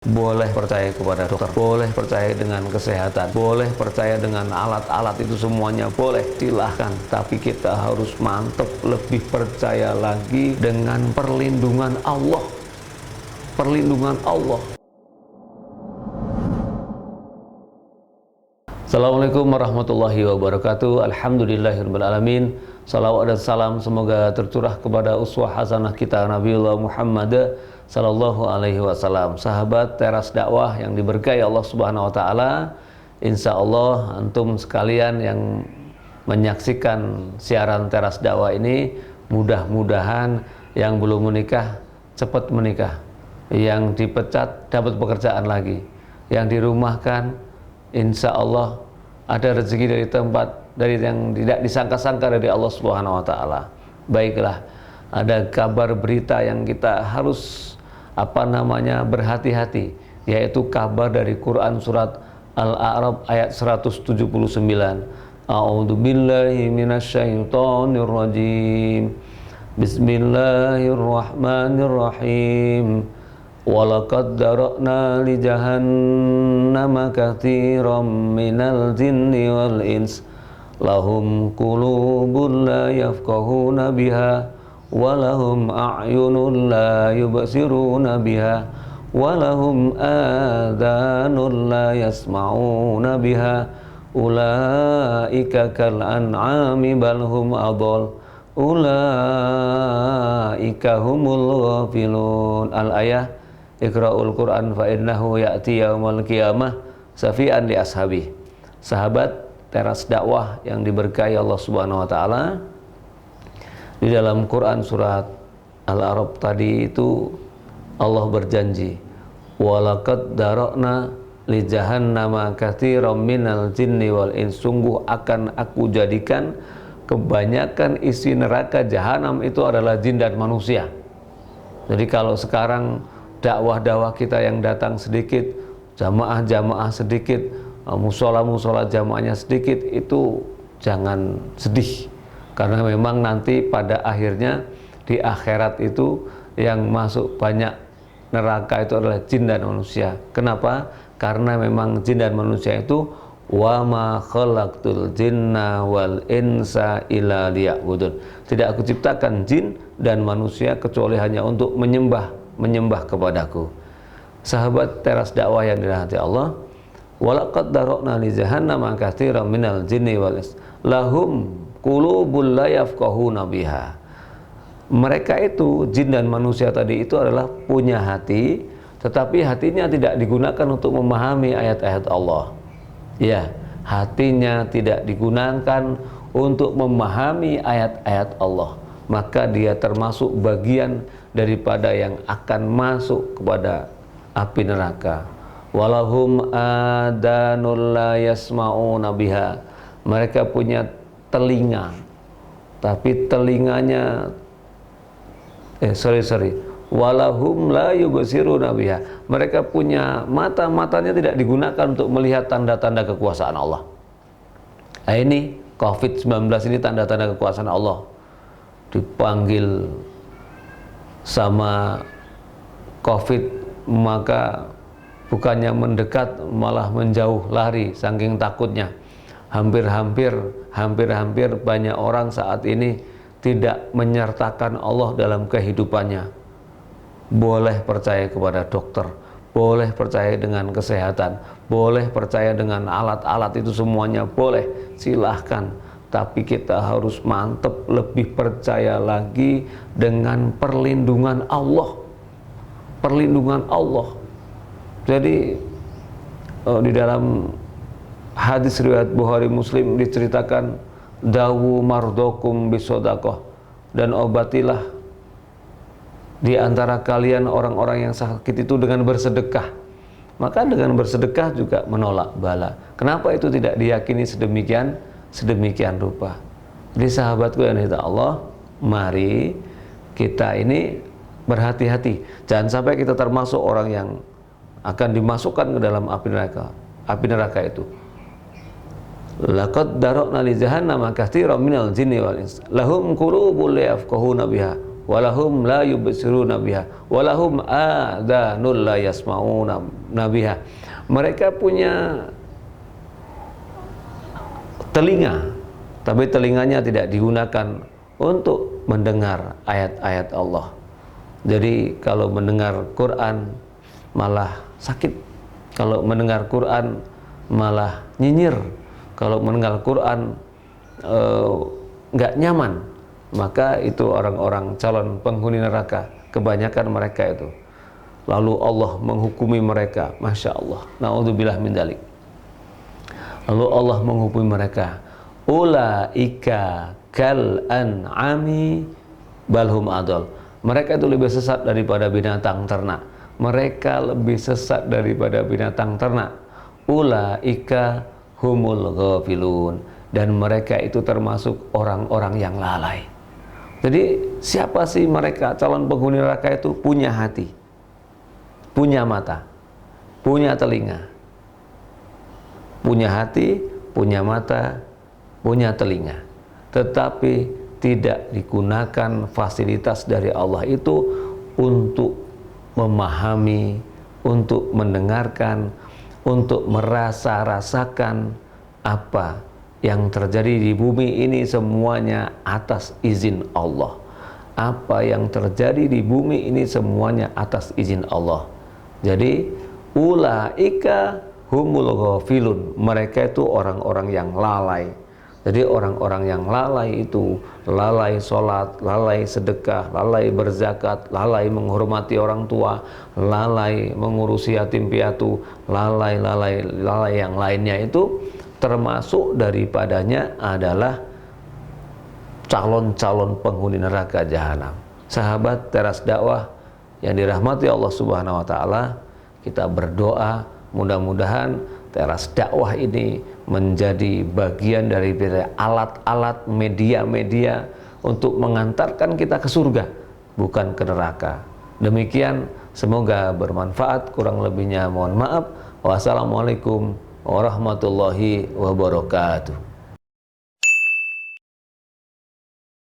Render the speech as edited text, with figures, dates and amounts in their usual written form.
Boleh percaya kepada dokter, boleh percaya dengan kesehatan, boleh percaya dengan alat-alat, itu semuanya boleh, silahkan. Tapi kita harus mantep, lebih percaya lagi dengan perlindungan Allah. Perlindungan Allah. Assalamualaikum warahmatullahi wabarakatuh. Alhamdulillahirabbil alamin. Salawat dan salam semoga tercurah kepada uswah hasanah kita Nabiullah Muhammad sallallahu alaihi wasallam. Sahabat teras dakwah yang diberkahi Allah Subhanahu wa taala, insyaallah antum sekalian yang menyaksikan siaran teras dakwah ini, mudah-mudahan yang belum menikah cepat menikah, yang dipecat dapat pekerjaan lagi, yang dirumahkan insya Allah ada rezeki dari tempat dari yang tidak disangka-sangka dari Allah Subhanahu wa taala. Baiklah, ada kabar berita yang kita harus berhati-hati, yaitu kabar dari Quran surat Al-A'raf ayat 179. A'udzu billahi minasyaitonir rajim. Bismillahirrahmanirrahim. Walaqad dara'na li jahannama katsiran minal jinni wal ins lahum qulubun la yafqahuna biha wa lahum a'yunun la yubsiruna biha wa lahum adhanun la yasma'una biha ulaika kal an'ami bal hum adall ulaika humul ghafilun. Al-ayah Iqra'ul Quran fa innahu ya'ti yaumal qiyamah safi'an li ashabi. Sahabat teras dakwah yang diberkahi Allah Subhanahu wa taala, di dalam Quran surat Al-A'raf tadi itu Allah berjanji, walaqad dara'na li jahannama katsiran minal jinni wal ins, sungguh akan aku jadikan kebanyakan isi neraka jahanam itu adalah jin dan manusia. Jadi kalau sekarang dakwah-dakwah kita yang datang sedikit, jamaah-jamaah sedikit, musola-musola jamaahnya sedikit, itu jangan sedih, karena memang nanti pada akhirnya di akhirat itu yang masuk banyak neraka itu adalah jin dan manusia. Kenapa? Karena memang jin dan manusia itu wa ma khalaqtul jinna wal insa illa liya'budun. Tidak aku ciptakan jin dan manusia kecuali hanya untuk menyembah kepadaku. Sahabat teras dakwah yang dirahmati Allah, walaqad dara'na li jahannama katsiran minal jinni wal ins lahum qulubun la yafqahuna biha. Mereka itu jin dan manusia tadi itu adalah punya hati, tetapi hatinya tidak digunakan untuk memahami ayat-ayat Allah. Ya, hatinya tidak digunakan untuk memahami ayat-ayat Allah, maka dia termasuk bagian daripada yang akan masuk kepada api neraka. Walahum adanul la yasma'una biha. Mereka punya telinga, tapi telinganya walahum la yubsiruna biha. Mereka punya mata, matanya tidak digunakan untuk melihat tanda-tanda kekuasaan Allah. Nah, ini COVID-19 ini tanda-tanda kekuasaan Allah. Dipanggil sama COVID, maka bukannya mendekat malah menjauh, lari saking takutnya. Hampir-hampir banyak orang saat ini tidak menyertakan Allah dalam kehidupannya. Boleh percaya kepada dokter, boleh percaya dengan kesehatan, boleh percaya dengan alat-alat, itu semuanya boleh, silahkan. Tapi kita harus mantep, lebih percaya lagi dengan perlindungan Allah. Perlindungan Allah. Jadi di dalam hadis riwayat Bukhari Muslim diceritakan, dawu mardokum bisodaqah, dan obatilah di antara kalian orang-orang yang sakit itu dengan bersedekah. Maka dengan bersedekah juga menolak bala. Kenapa itu tidak diyakini sedemikian rupa? Jadi sahabatku yang dirahmati Allah, mari kita ini berhati-hati, jangan sampai kita termasuk orang yang akan dimasukkan ke dalam api neraka itu. Laqad dara'na li jahannama katsiran minal jinni wal ins lahum qulubun la yafqahuna biha walahum la yubsiruna biha, walahum adhanul la yasmauna biha. Mereka punya telinga, tapi telinganya tidak digunakan untuk mendengar ayat-ayat Allah. Jadi kalau mendengar Quran malah sakit, kalau mendengar Quran malah nyinyir, kalau mendengar Quran nggak nyaman, maka itu orang-orang calon penghuni neraka, kebanyakan mereka itu. Lalu Allah menghukumi mereka, masya Allah, naudzubillah min dzalik. Lalu Allah menghukumi mereka, ulaika kal an'ami balhum adol. Mereka itu lebih sesat daripada binatang ternak. Mereka lebih sesat daripada binatang ternak. Ulaika humul ghafilun. Dan mereka itu termasuk orang-orang yang lalai. Jadi siapa sih mereka? Calon penghuni neraka itu punya hati, punya mata, punya telinga, punya hati, punya mata, punya telinga, tetapi tidak digunakan fasilitas dari Allah itu untuk memahami, untuk mendengarkan, untuk merasa-rasakan apa yang terjadi di bumi ini semuanya atas izin Allah. Apa yang terjadi di bumi ini semuanya atas izin Allah. Jadi ulaika humul ghafilun, mereka itu orang-orang yang lalai. Jadi orang-orang yang lalai itu lalai sholat, lalai sedekah, lalai berzakat, lalai menghormati orang tua, lalai mengurusi yatim piatu, lalai yang lainnya itu termasuk daripadanya adalah calon-calon penghuni neraka jahanam. Sahabat Teras Dakwah yang dirahmati Allah Subhanahu wa taala, kita berdoa mudah-mudahan Teras Dakwah ini menjadi bagian dari alat-alat media-media untuk mengantarkan kita ke surga, bukan ke neraka. Demikian, semoga bermanfaat. Kurang lebihnya mohon maaf. Wassalamualaikum warahmatullahi wabarakatuh.